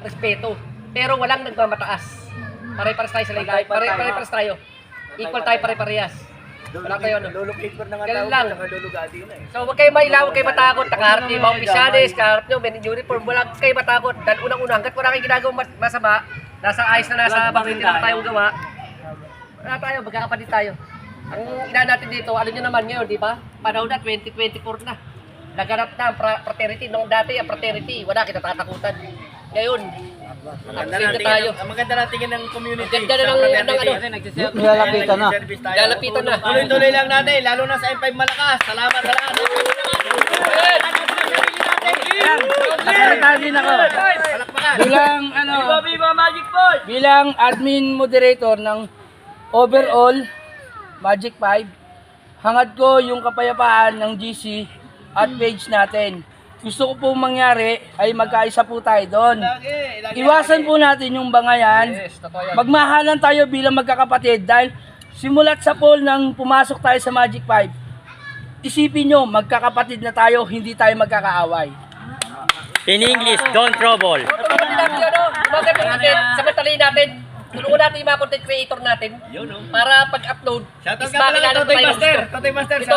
respeto. Pero walang nagmamataas. Pare-pares tayo sa ligay. Pare-pares tayo. Equal tayo pare-parehas. Wala tayo ano. Ganun lang. So huwag kayo mailaw, huwag kayo matakot. Nakaharap niyo yung mga opisyalis, nakaharap niyo, men in uniform. Huwag kayo matakot. Dahil unang-una, hanggat wala kayong ginagawang masama, nasa ayos na nasa bakit na tayong gawa. Wala tayo, magkakapatid tayo. Ang ina natin dito, alam niyo naman ngayon, di ba? Panahon na, 2024 na. Naganap na ang fraternity. Noong dati, ang fraternity, wala kita tatakutan. Ngayon, Maganda na tingin ng community. ganda na ng ano. Nilalapitan na. Lalapitan na. Tuloy-tuloy lang natin, lalo na sa M5 Malakas. Salamat sa lahat. Din ako. Bilang ano, Viva Magic Boy! bilang admin moderator ng overall Magic 5, hangad ko yung kapayapaan ng GC at page natin. Gusto ko po mangyari ay magkaisa po tayo doon. Iwasan po natin yung bangayan. Magmahalan tayo bilang magkakapatid dahil simulat sa poll nang pumasok tayo sa Magic 5. Isipin nyo, magkakapatid na tayo, hindi tayo magkakaaway. In English, don't trouble. Tulungan natin ano, bakit natin, samantalahin natin, tulungan natin yung mga content creator natin para pag-upload, Shoutout is ka pala makilala Totoy tayo ng Master. gusto. Totoy Master. Ito,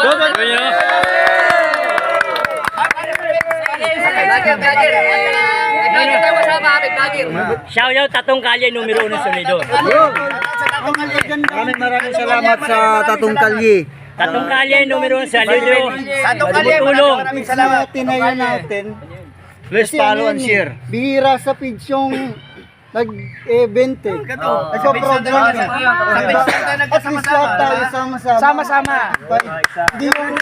Bagger. Bagger tayo masama kami, bagger. Shout out Tatong Kalye, numero 1 sa Nido. Maraming salamat sa Tatong Kalye. Tatong Kalye, numero 1 sa Nido. Satong Kalye, maraming salamat. Tinayo natin. Please follow and share. Bihira sa page yung nag-event eh. Nagpo-program eh. At least lahat tayo sama-sama. Sama-sama. Hindi yung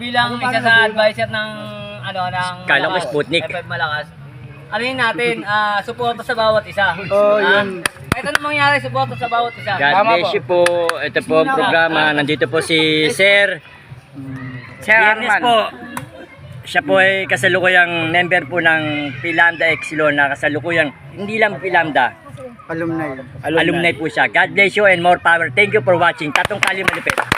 Bilang isa sa advisor ng Kala ko Sputnik. M5 Malakas. Ano yun natin, suporta sa bawat isa. Oh, yun. Kahit anong mangyari, suporta sa bawat isa. God bless you po. Ito po ang programa. Nandito po si Sir. Biyernes po. Siya po ay kasalukuyang member po ng Pilambda Epsilon na kasalukuyang hindi lang Pilambda. Alumni. Alumni po siya. God bless you and more power. Thank you for watching. Tatong Kalye Malupit.